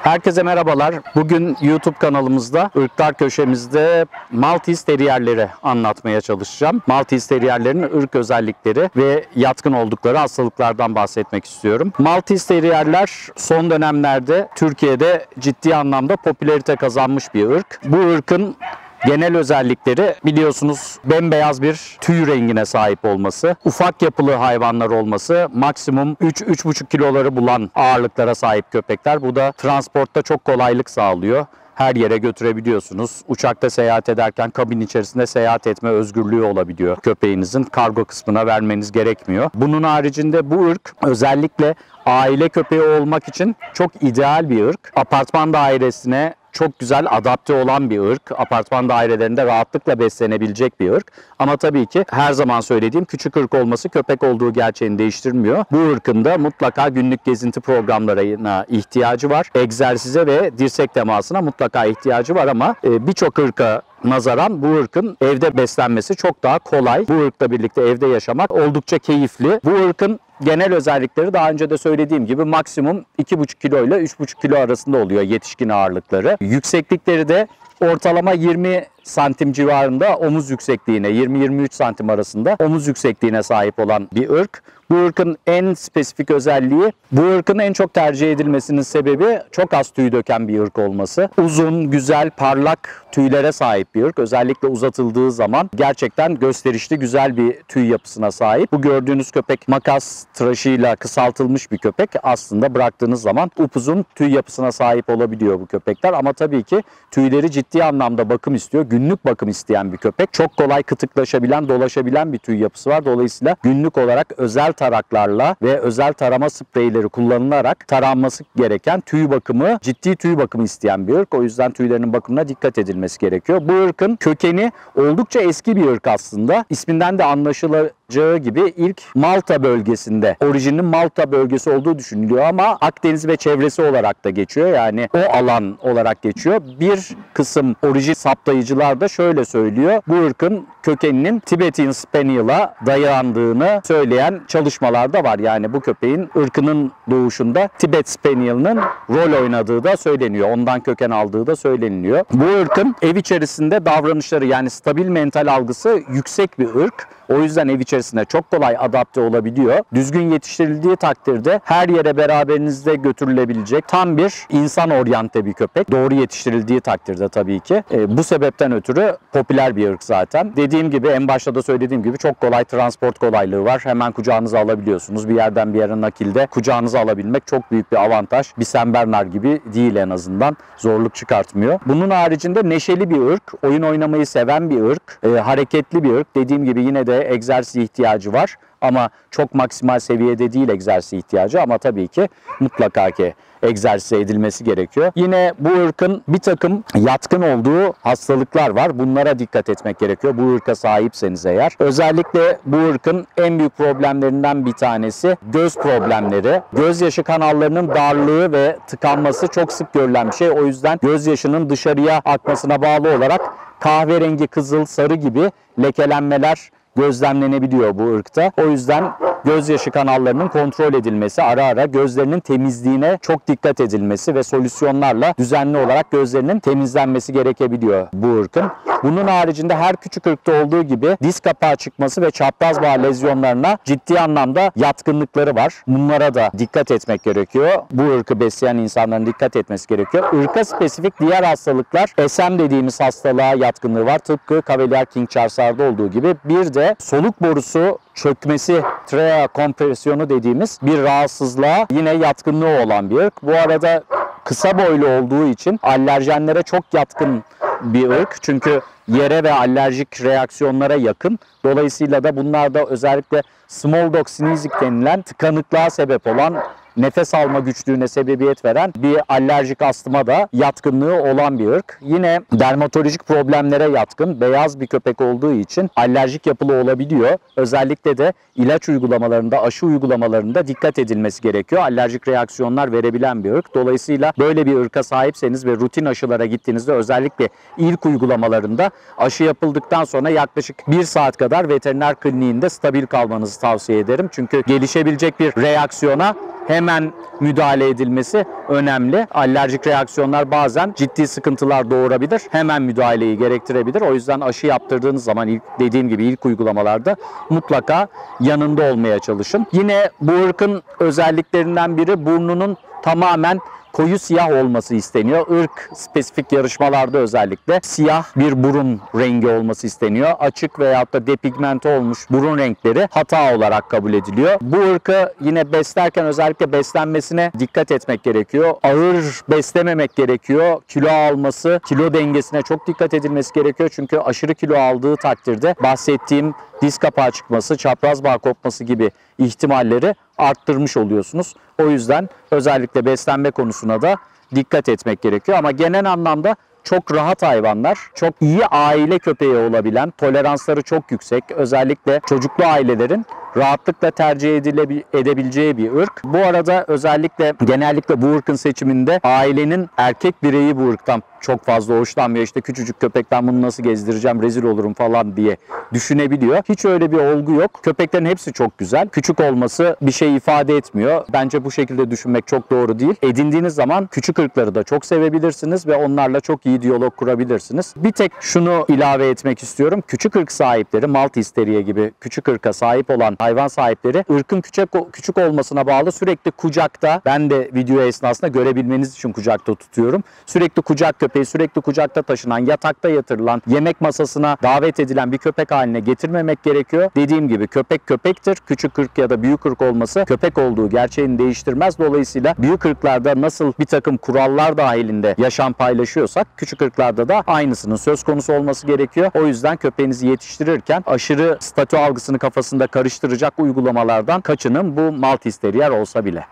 Herkese merhabalar. Bugün YouTube kanalımızda, ırklar köşemizde Maltese Terrier'leri anlatmaya çalışacağım. Maltese Terrier'lerin ırk özellikleri ve yatkın oldukları hastalıklardan bahsetmek istiyorum. Maltese Terrier'ler son dönemlerde Türkiye'de ciddi anlamda popülarite kazanmış bir ırk. Bu ırkın genel özellikleri biliyorsunuz bembeyaz bir tüy rengine sahip olması, ufak yapılı hayvanlar olması, maksimum 3-3,5 kiloları bulan ağırlıklara sahip köpekler. Bu da transportta çok kolaylık sağlıyor. Her yere götürebiliyorsunuz. Uçakta seyahat ederken kabin içerisinde seyahat etme özgürlüğü olabiliyor köpeğinizin. Kargo kısmına vermeniz gerekmiyor. Bunun haricinde bu ırk özellikle aile köpeği olmak için çok ideal bir ırk. Apartman dairesine çok güzel adapte olan bir ırk. Apartman dairelerinde rahatlıkla beslenebilecek bir ırk. Ama tabii ki her zaman söylediğim küçük ırk olması köpek olduğu gerçeğini değiştirmiyor. Bu ırkın da mutlaka günlük gezinti programlarına ihtiyacı var. Egzersize ve dirsek temasına mutlaka ihtiyacı var ama birçok ırka nazaran bu ırkın evde beslenmesi çok daha kolay. Bu ırkla birlikte evde yaşamak oldukça keyifli. Bu ırkın genel özellikleri daha önce de söylediğim gibi maksimum 2,5 kilo ile 3,5 kilo arasında oluyor yetişkin ağırlıkları. Yükseklikleri de ortalama 20 santim civarında omuz yüksekliğine, 20-23 santim arasında omuz yüksekliğine sahip olan bir ırk. Bu ırkın en spesifik özelliği, bu ırkın en çok tercih edilmesinin sebebi çok az tüy döken bir ırk olması. Uzun, güzel, parlak tüylere sahip bir ırk. Özellikle uzatıldığı zaman gerçekten gösterişli, güzel bir tüy yapısına sahip. Bu gördüğünüz köpek makas tıraşıyla kısaltılmış bir köpek. Aslında bıraktığınız zaman upuzun tüy yapısına sahip olabiliyor bu köpekler. Ama tabii ki tüyleri ciddi anlamda bakım istiyor. Günlük bakım isteyen bir köpek. Çok kolay kıtıklaşabilen, dolaşabilen bir tüy yapısı var. Dolayısıyla günlük olarak özel taraklarla ve özel tarama spreyleri kullanılarak taranması gereken tüy bakımı, ciddi tüy bakımı isteyen bir ırk. O yüzden tüylerinin bakımına dikkat edilmesi gerekiyor. Bu ırkın kökeni oldukça eski bir ırk aslında. İsminden de anlaşılacağı gibi ilk Malta bölgesinde, orijinin Malta bölgesi olduğu düşünülüyor ama Akdeniz ve çevresi olarak da geçiyor. Yani o alan olarak geçiyor. Bir kısım orijin saptayıcılar da şöyle söylüyor. Bu ırkın kökeninin Tibetan Spaniel'a dayandığını söyleyen çalışmalar da var. Yani bu köpeğin ırkının doğuşunda Tibet Spaniel'ın rol oynadığı da söyleniyor. Ondan köken aldığı da söyleniliyor. Bu ırkın ev içerisinde davranışları, yani stabil mental algısı yüksek bir ırk. O yüzden ev içerisinde çok kolay adapte olabiliyor. Düzgün yetiştirildiği takdirde her yere beraberinizde götürülebilecek tam bir insan oryante bir köpek. Doğru yetiştirildiği takdirde tabii ki. Bu sebepten ötürü popüler bir ırk zaten. Dediğim gibi, en başta da söylediğim gibi çok kolay transport kolaylığı var. Hemen kucağınıza alabiliyorsunuz. Bir yerden bir yere nakilde kucağınıza alabilmek çok büyük bir avantaj. Bir Saint Bernard gibi değil en azından. Zorluk çıkartmıyor. Bunun haricinde neşeli bir ırk. Oyun oynamayı seven bir ırk. Hareketli bir ırk. Dediğim gibi yine de egzersiz ihtiyacı var ama çok maksimal seviyede değil egzersiz ihtiyacı, ama tabii ki mutlaka ki egzersiz edilmesi gerekiyor. Yine bu ırkın bir takım yatkın olduğu hastalıklar var. Bunlara dikkat etmek gerekiyor bu ırka sahipseniz eğer. Özellikle bu ırkın en büyük problemlerinden bir tanesi göz problemleri. Gözyaşı kanallarının darlığı ve tıkanması çok sık görülen bir şey. O yüzden gözyaşının dışarıya akmasına bağlı olarak kahverengi, kızıl, sarı gibi lekelenmeler gözlemlenebiliyor bu ırkta. O yüzden gözyaşı kanallarının kontrol edilmesi, ara ara gözlerinin temizliğine çok dikkat edilmesi ve solüsyonlarla düzenli olarak gözlerinin temizlenmesi gerekebiliyor bu ırkın. Bunun haricinde her küçük ırkta olduğu gibi diz kapağı çıkması ve çapraz bağ lezyonlarına ciddi anlamda yatkınlıkları var. Bunlara da dikkat etmek gerekiyor. Bu ırkı besleyen insanların dikkat etmesi gerekiyor. Irka spesifik diğer hastalıklar, SM dediğimiz hastalığa yatkınlığı var. Tıpkı Cavalier King Charles'larda olduğu gibi. Bir de soluk borusu çökmesi, trachea kompresyonu dediğimiz bir rahatsızlığa yine yatkınlığı olan bir ırk. Bu arada kısa boylu olduğu için alerjenlere çok yatkın bir ırk. Çünkü yere ve alerjik reaksiyonlara yakın. Dolayısıyla da bunlarda özellikle small dog sneezing denilen tıkanıklığa sebep olan nefes alma güçlüğüne sebebiyet veren bir alerjik astıma da yatkınlığı olan bir ırk. Yine dermatolojik problemlere yatkın, beyaz bir köpek olduğu için alerjik yapılı olabiliyor. Özellikle de ilaç uygulamalarında, aşı uygulamalarında dikkat edilmesi gerekiyor. Alerjik reaksiyonlar verebilen bir ırk. Dolayısıyla böyle bir ırka sahipseniz ve rutin aşılara gittiğinizde özellikle ilk uygulamalarında aşı yapıldıktan sonra yaklaşık 1 saat kadar veteriner kliniğinde stabil kalmanızı tavsiye ederim. Çünkü gelişebilecek bir reaksiyona hemen müdahale edilmesi önemli. Alerjik reaksiyonlar bazen ciddi sıkıntılar doğurabilir. Hemen müdahaleyi gerektirebilir. O yüzden aşı yaptırdığınız zaman dediğim gibi ilk uygulamalarda mutlaka yanında olmaya çalışın. Yine bu ırkın özelliklerinden biri burnunun tamamen koyu siyah olması isteniyor. Irk spesifik yarışmalarda özellikle siyah bir burun rengi olması isteniyor. Açık veyahut da depigmente olmuş burun renkleri hata olarak kabul ediliyor. Bu ırkı yine beslerken özellikle beslenmesine dikkat etmek gerekiyor. Ağır beslememek gerekiyor. Kilo alması, kilo dengesine çok dikkat edilmesi gerekiyor. Çünkü aşırı kilo aldığı takdirde bahsettiğim diz kapağı çıkması, çapraz bağ kopması gibi ihtimalleri arttırmış oluyorsunuz. O yüzden özellikle beslenme konusuna da dikkat etmek gerekiyor. Ama genel anlamda çok rahat hayvanlar, çok iyi aile köpeği olabilen, toleransları çok yüksek. Özellikle çocuklu ailelerin rahatlıkla tercih edebileceği bir ırk. Bu arada özellikle genellikle bu ırkın seçiminde ailenin erkek bireyi bu ırktan çok fazla hoşlanmıyor. İşte küçücük köpek, ben bunu nasıl gezdireceğim, rezil olurum falan diye düşünebiliyor. Hiç öyle bir olgu yok. Köpeklerin hepsi çok güzel. Küçük olması bir şey ifade etmiyor. Bence bu şekilde düşünmek çok doğru değil. Edindiğiniz zaman küçük ırkları da çok sevebilirsiniz ve onlarla çok iyi diyalog kurabilirsiniz. Bir tek şunu ilave etmek istiyorum. Küçük ırk sahipleri, Maltese Terrier gibi küçük ırka sahip olan hayvan sahipleri ırkın küçük olmasına bağlı sürekli kucakta, ben de video esnasında görebilmeniz için kucakta tutuyorum. Sürekli kucak köpeği, sürekli kucakta taşınan, yatakta yatırılan, yemek masasına davet edilen bir köpek haline getirmemek gerekiyor. Dediğim gibi köpek köpektir. Küçük ırk ya da büyük ırk olması köpek olduğu gerçeğini değiştirmez. Dolayısıyla büyük ırklarda nasıl bir takım kurallar dahilinde yaşam paylaşıyorsak küçük ırklarda da aynısının söz konusu olması gerekiyor. O yüzden köpeğinizi yetiştirirken aşırı statü algısını kafasında karıştıracak uygulamalardan kaçının, bu Maltese Terrier olsa bile.